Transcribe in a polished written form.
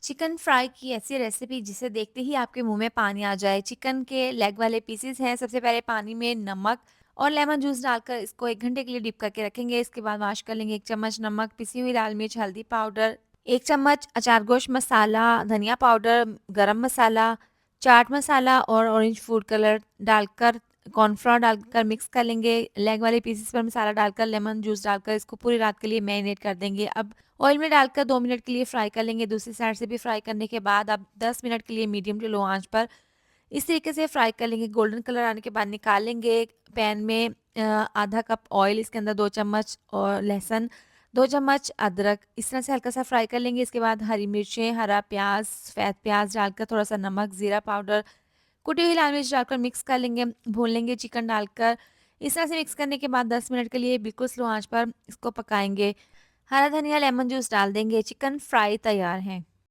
Chicken fry की ऐसी recipe जिसे देखते ही आपके मुंह में पानी आ जाए। चिकन के लेग वाले पीसेस हैं, सबसे पहले पानी में नमक और लेमन जूस डालकर इसको 1 घंटे के लिए डिप करके रखेंगे। इसके बाद वॉश कर लेंगे। 1 चम्मच नमक, पिसी हुई लाल मिर्च, हल्दी पाउडर, 1 चम्मच अचार गोश्त मसाला, धनिया पाउडर, गरम मसाला, चाट मसाला और ऑरेंज फूड कलर डालकर कॉर्नफ्लोर डालकर मिक्स कर लेंगे। लेग वाले पीसेस पर मसाला डालकर लेमन जूस डालकर इसको पूरी रात के लिए मैरिनेट कर देंगे। अब ऑयल में डालकर 2 मिनट के लिए फ्राई कर लेंगे। दूसरी साइड से भी फ्राई करने के बाद अब 10 मिनट के लिए मीडियम टू लो आंच पर इस तरीके से फ्राई कर लेंगे। गोल्डन कलर आने के बाद निकाल लेंगे। पैन में आधा कप ऑयल, इसके अंदर 2 चम्मच और लहसुन, 2 चम्मच अदरक, इस तरह से हल्का सा फ्राई कर लेंगे। इसके बाद हरी मिर्चें, हरा प्याज, सफ़ेद प्याज डालकर थोड़ा सा नमक, ज़ीरा पाउडर, कुटी हुई लाल मिर्च डालकर मिक्स कर लेंगे। भून लेंगे चिकन डालकर। इस तरह से मिक्स करने के बाद 10 मिनट के लिए बिल्कुल स्लो आंच पर इसको पकाएंगे। हरा धनिया, लेमन जूस डाल देंगे। चिकन फ्राई तैयार है।